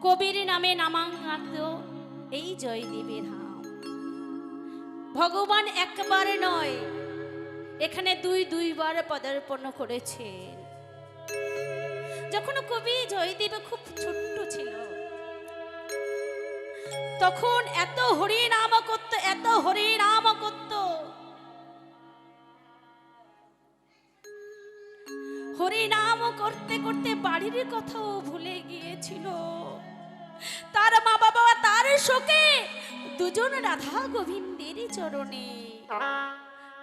কবির নামে নামাঙ্কিত এই জয়দেবের ধাম। ভগবান একবার নয়, এখানে দুইবার পদার্পণ করেছেন। যখন কবি জয়দেব খুব ছোট্ট ছিল, তখন এত হরি নাম করত, এত হরি নাম করত, হরি নাম করতে করতে বাড়ির কথাও ভুলে গিয়েছিল। তার মা বাবা তার শোকে দুজন রাধা গোবিন্দের চরণে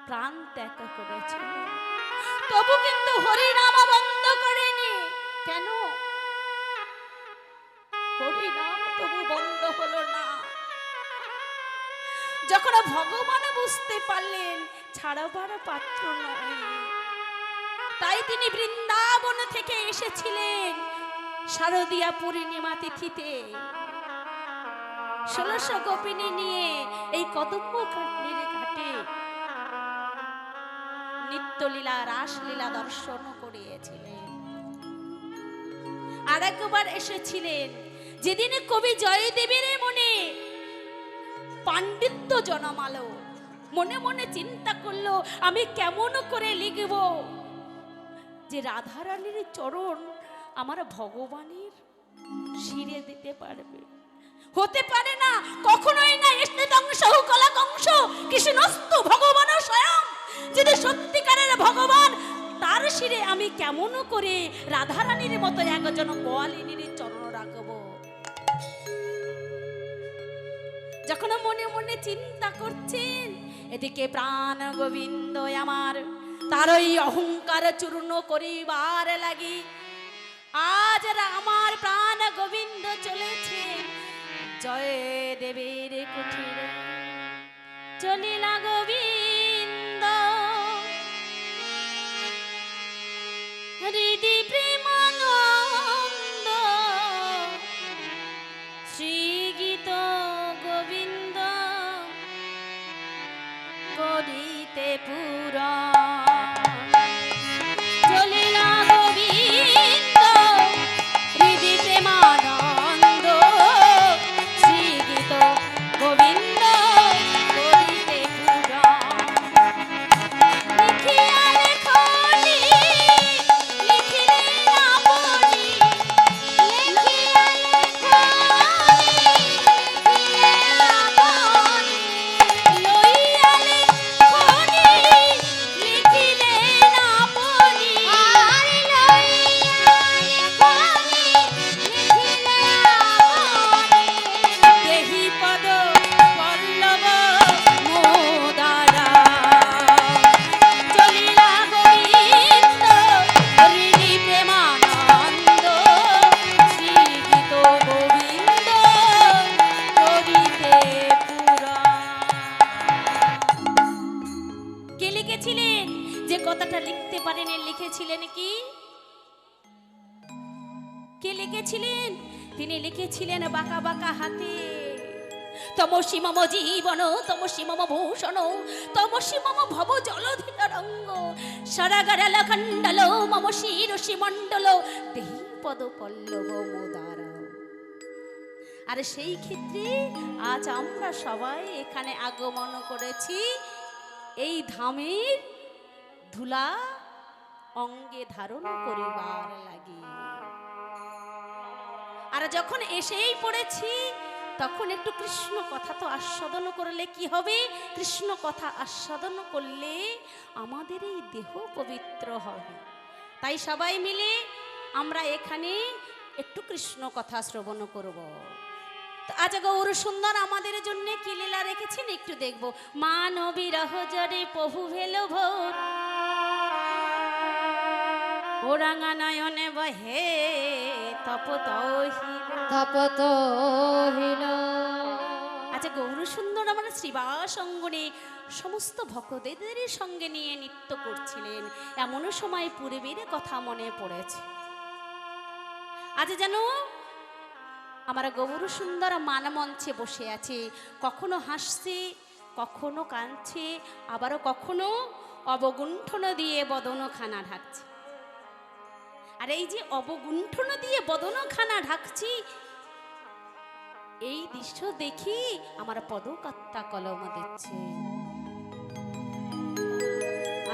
প্রাণ ত্যাগ করেছিল, তবু কিন্তু হরি নাম বন্ধ করেনি। কেন হরি নাম তবু বন্ধ হলো না? যখন ভগবান বুঝতে পারলেন ছাড়াবার পাত্র নয়, তাই তিনি বৃন্দাবন থেকে এসেছিলেন শারদীয়া পূর্ণিমা তিথিতে 1600 গোপিনী নিয়ে এই কদম্ব কান্ডের ঘাটে নিত্যলীলা রাসলীলা দর্শন করিয়েছিলেন। আর একবার এসেছিলেন যেদিন কবি জয়দেবের মনে পাণ্ডিত্য জন্মালো, মনে মনে চিন্তা করলো আমি কেমন করে লিখব যে রাধারানীর চরণ আমার ভগবানের শিরে দিতে পারবে। হতে পারে না, কখনোই না। স্নেতংশ কলাকংশ কৃষ্ণস্তু ভগবান স্বয়ং। যদি সত্যিকারের ভগবান, তার শিরে আমি কেমন করে রাধারানীর মতো একজন গোয়ালিনীর চরণ রাখবো? যখন মনে মনে চিন্তা করছেন, এদিকে প্রাণ গোবিন্দ আমার তার ওই অহংকার চূর্ণ করিবার লাগি আজ আমার প্রাণ গোবিন্দ চলেছে জয় দেবের কুঠিরে। চলিলা গোবিন্দ হৃদি প্রেমানন্দ, শ্রীগীত গোবিন্দ করিতে পুরা। চলিলা গোবিন্দ হৃদি প্রেমানন্দ, শ্রীগীত গোবিন্দ করিতে পুরা। লিখিয়া লেখনি লিখিলেন আপনি, লিখিয়া লেখনি লিখিলেন আপনি, লইয়া লেখনি লিখিলেন আপনি, আর লইয়া লেখনি লিখিলেন আপনি। দেহি পদ পল্লব মোদারা, চলিলা গোবিন্দ হৃদি প্রেমানন্দ, শ্রীগীত গোবিন্দ করিতে পুরা। কে লিখেছিলেন? যে কথাটা লিখতে পারেনি লিখেছিলেন কি? কে লিখেছিলেন? তিনি লিখেছিলেন বাঁকা বাঁকা হাতে। তমসি মম জীবন তমসি মম ভূষণ তমসি মম ভব জলধি তরঙ্গ সরাগরল খণ্ডল মম শিরসি মণ্ডল দেহি পদ পল্লব মোদারা। আর সেই ক্ষেত্রে আজ আমরা সবাই এখানে আগমন করেছি এই ধামের ধুলা অঙ্গে ধারণ করিবার লাগি। আর যখন এসেই পড়েছি, তখন একটু কৃষ্ণ কথা তো আস্বাদন করলে কি হবে? কৃষ্ণ কথা আস্বাদন করলে আমাদের এই দেহ পবিত্র হবে। তাই সবাই মিলে আমরা এখানে একটু কৃষ্ণ কথা শ্রবণ করব। তো আজ গৌর সুন্দর আমাদের জন্য কি লীলা রেখেছেন একটু দেখব। মানবিরহ জরে প্রভু ভেল ভোর, ওরাঙা নয়নে বহে তপতহিল। আচ্ছা গৌর সুন্দর আমার শ্রীবাস অঙ্গনে সমস্ত ভক্তদের সঙ্গে নিয়ে নৃত্য করছিলেন, এমন সময় পূর্বের কথা মনে পড়েছে। আজ যেন আমার গৌর সুন্দর মানমঞ্চে বসে আছে, কখনো হাসছে, কখনো কাঁদছে, আবারও কখনো অবগুণ্ঠন দিয়ে বদনখানা ঢাকছে। আর এই যে অবগুণ্ঠন দিয়ে বদনখানা ঢাকছি, এই দৃশ্য দেখি আমার পদকর্তা কলম দিচ্ছে,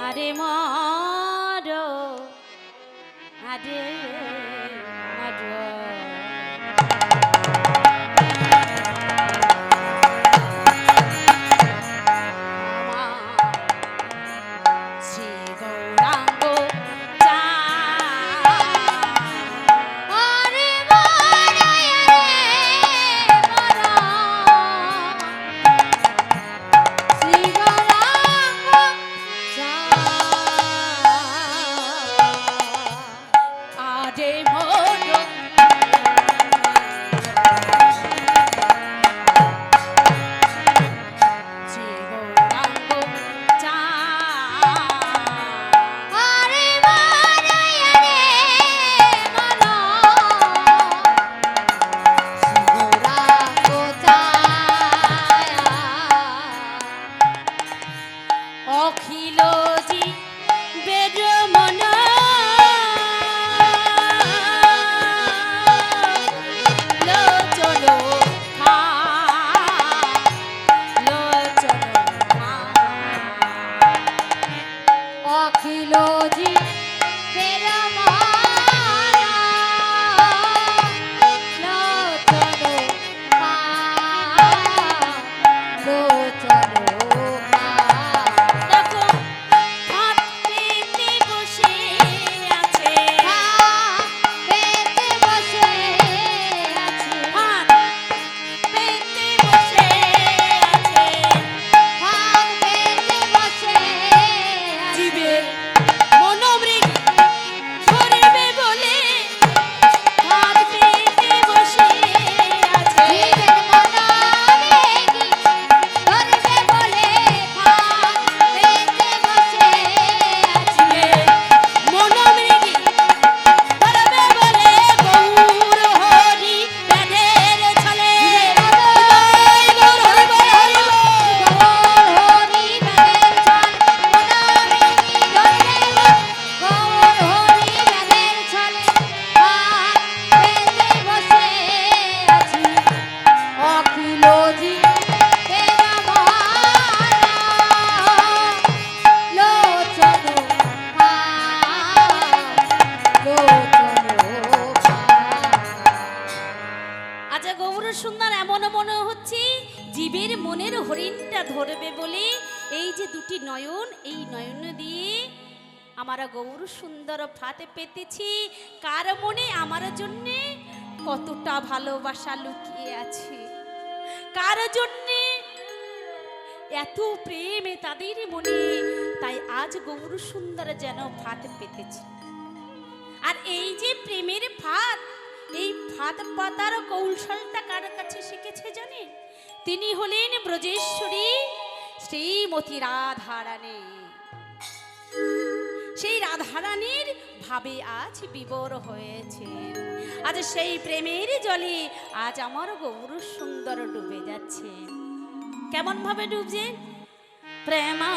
আরে মর, আরে মর। সুন্দর এমন মনে হচ্ছে জীবের মনের হরিণটা ধরবে বলে এই যে দুটি নয়ন, এই নয়ন দিয়ে আমরা গৌর সুন্দর ফাতে পেতেছি। কার মনে আমার জন্যে কতটা ভালোবাসা লুকিয়ে আছে, কার জন্যে এত প্রেমে তাদের মনে, তাই আজ গৌর সুন্দর যেন ফাত পেতেছে। আর এই যে প্রেমের ফাত, এই ফাত পাতার কৌশলটা কার কাছে শিখেছে জানেন? তিনি হলেন ব্রজেশ্বরী শ্রীমতী রাধারানী। সেই রাধারানীর ভাবে আজ বিবর হয়েছে। আজ সেই প্রেমের জলে আজ আমার গৌর সুন্দর ডুবে যাচ্ছে। কেমন ভাবে ডুবছে? প্রেমা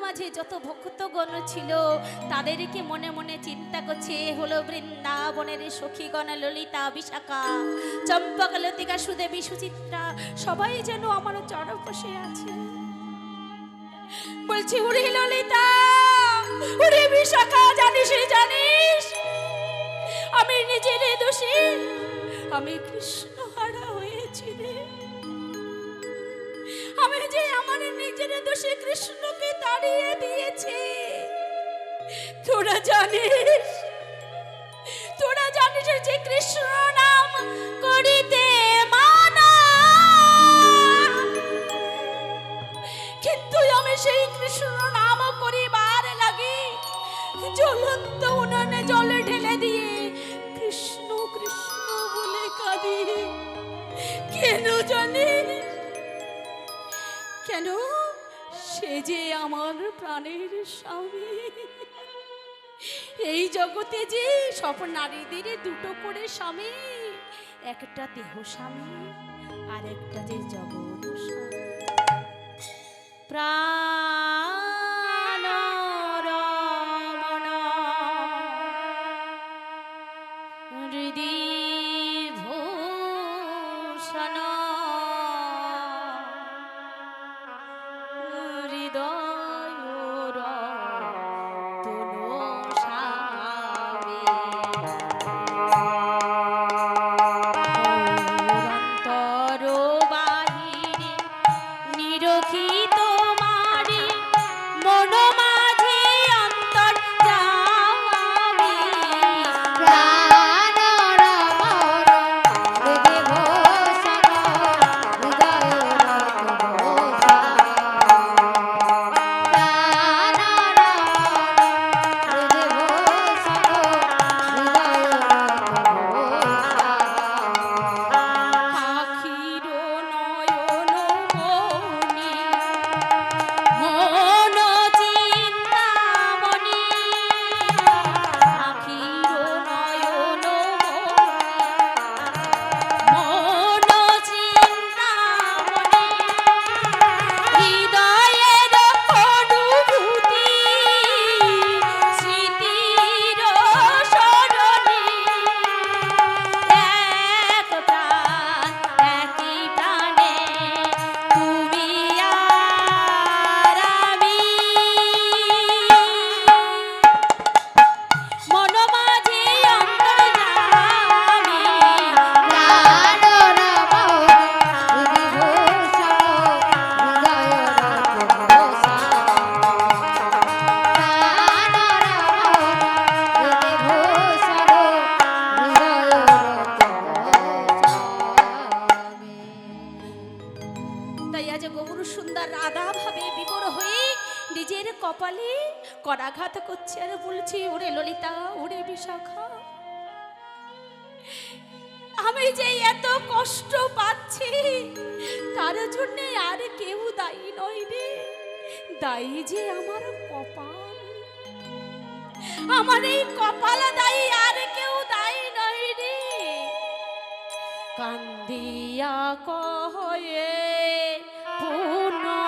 মাঝে যত ভক্তগণ ছিল তাদেরকে মনে মনে চিন্তা করছে, এ হলো বৃন্দাবনের সখীগণ ললিতা, বিশাখা, চম্পক, লতিকা, সুদেবী, সুচিত্রা, সবাই যেন আমার চরপাশে আছে। বলছি, ওরে ললিতা, ওরে বিশাখা, জানিস জানিস আমি নিজের দোষী, আমি কৃষ্ণ হারা হয়েছি রে। আমি যে আমার নিজের দোষে কৃষ্ণকে তাড়িয়ে দিয়েছি। তোরা জানিস যে কৃষ্ণ নাম করিতে মানা, কিন্তু আমি সেই কৃষ্ণ নাম করিবার লাগি জ্বলন্ত উনানে জলে ঢেলে দিয়ে কৃষ্ণ কৃষ্ণ বলে কাঁদি। কেন জানিস? কেন? সে যে আমার প্রাণের স্বামী। এই জগতে যে সব নারীদের দুটো করে স্বামী, একটা দেহ স্বামী আর একটা যে জগৎ স্বামী। প্রাণ রমণ হৃদি ভূষণ কপালে করাঘাত করছে আর বলছি, ওরে ললিতা, ওরে বিশাখা, আমি যে এত কষ্ট পাচ্ছি তার জন্য আর কেউ দায়ী নয় রে। দায়ী যে আমার কপাল, আমার এই কপাল দায়ী, আর কেউ দায়ী নয় রে। কান্দিয়া কহে পুনা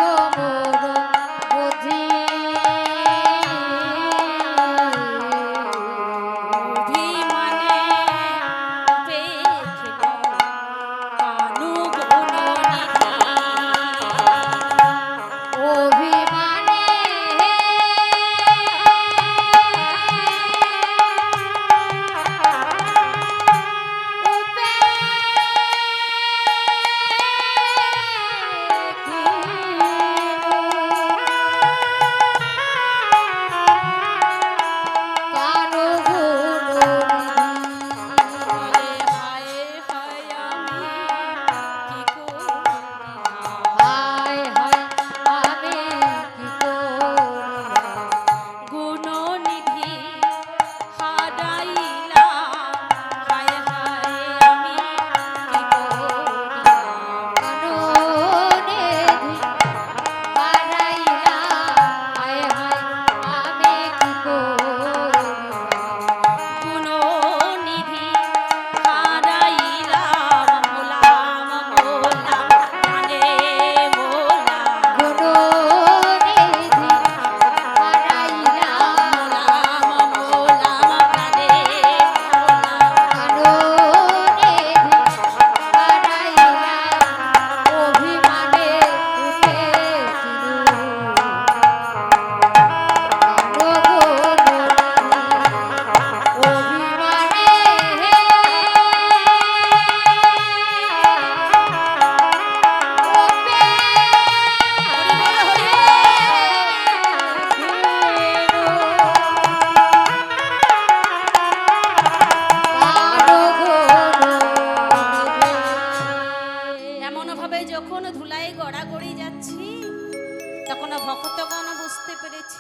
Come on.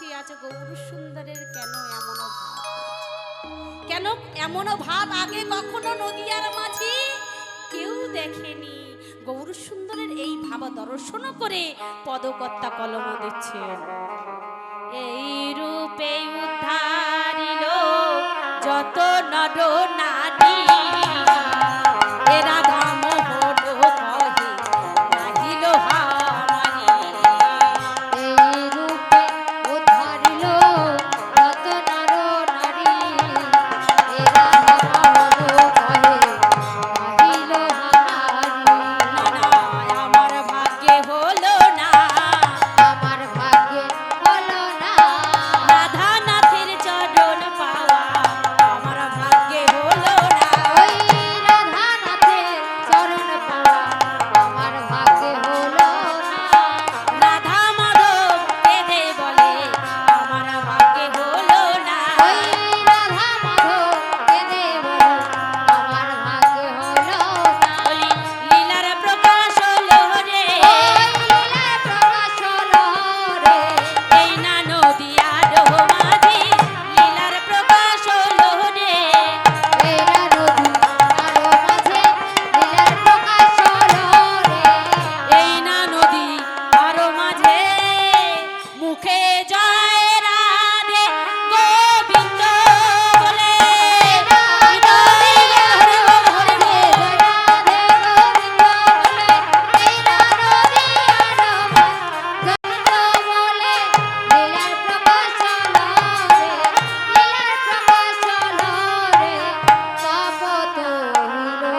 বলছি আজ গৌর সুন্দরের কেন এমন ভাব, কেন এমন ভাব আগে কখনো নদিয়ার মাঝি কেউ দেখেনি। গৌর সুন্দরের এই ভাব দর্শন করে পদকর্তা কলম দিচ্ছেন। এই রূপে উদ্ধারিল যত নর নারী, এ রাধা মোহন কহে নাহিল হামারি। এই রূপে উদ্ধারিল যত নর নারী, এ রাধা মোহন কহে নাহিল হামারি। না না আমার ভাগ্যে হলো না, আমার ভাগ্যে হলো না, রাধানাথের চরণ পাওয়া আমার ভাগ্যে হলো না। ওই রাধানাথের চরণ পাওয়া আমার ভাগ্যে হলো না। রাধা মাধব বেদে বলে আমার ভাগ্যে হলো না। ওই রাধা মাধব কেঁদে বলে আমার ভাগ্যে হলো না। বলি লীলার প্রকাশ হলো রে, ওই লীলার প্রকাশ হলো রে, এই না নদিয়ার মাঝি লীলার প্রকাশ হলো রে। এরা নদী আরো মাঝে লীলার প্রকাশ হলো রে। এই না নদী আরো মাঝে মুখে জয় রাধে গোবিন্দ বলে। নদী আরো মাঝে রাধে গোবিন্দ বলে, এরা নদী আরো মাঝে গোবিন্দ বলে, লীলার প্রকাশ হলো রে, লীলার প্রকাশ হলো রে। তপত হইল,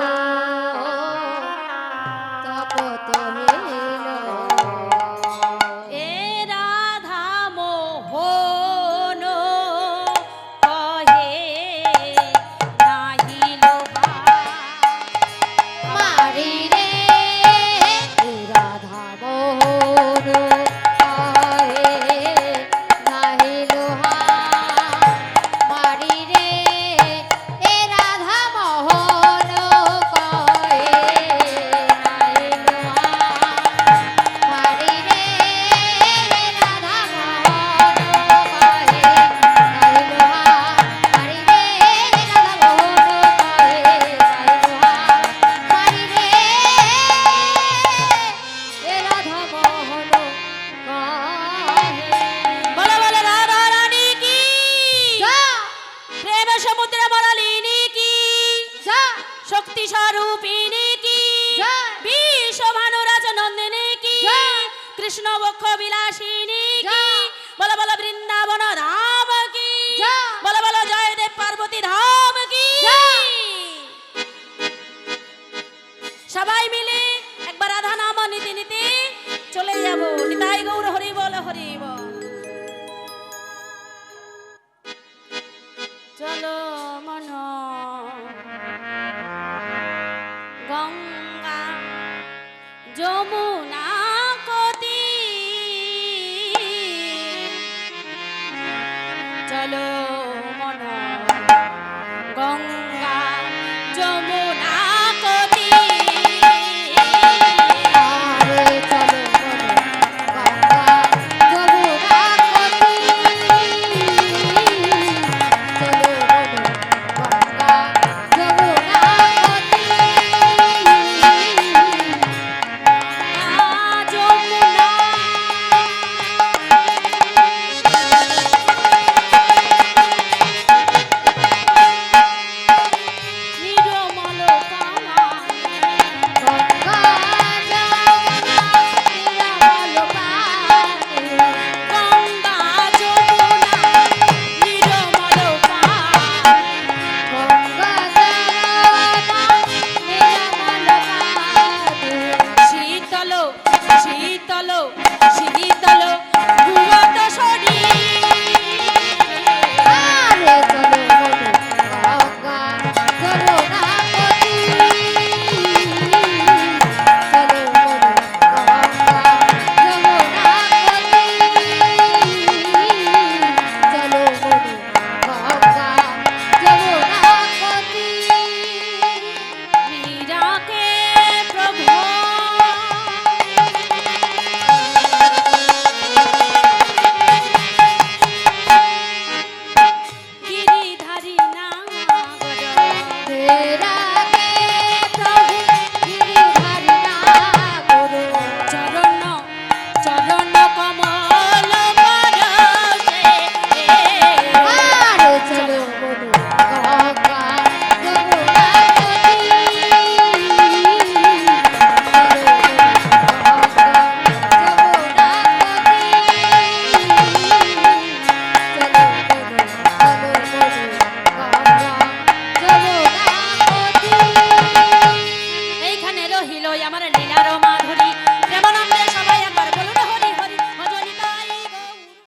তপত হইল। এ রাধা মোহন কহে নাহিল মারি রে রাধা মোহন কহে নাহিল মারি রে এ রাধা মোহন কহে নাহিল মারি রে রাধা মোহন কহে নাহিল মারি রে রাধা মোহন কহে নাহিল মারি রে এ রাধা মোহন কহে। বলো বলো রাধা রানী কি, যা প্রেম সমুদ্রে মরালিনী কি, যা শক্তি স্বরূপিনী কি, জয়। বিশ্বভানুরাজ নন্দিনী কি, জয়। কৃষ্ণ বক্ষ বিলাসিনী কি, জয়। বলো বলো বৃন্দাবন রাম কি, জয়। বলো বলো জয়দেব পার্বতী ধাম কি। জয়। সবাই মিলে একবার রাধা নাম নিতে নিতে চলে যাব। নিতাই গৌর হরি বল হরি বল। চলো মন গঙ্গা যমুনা কতি, চলো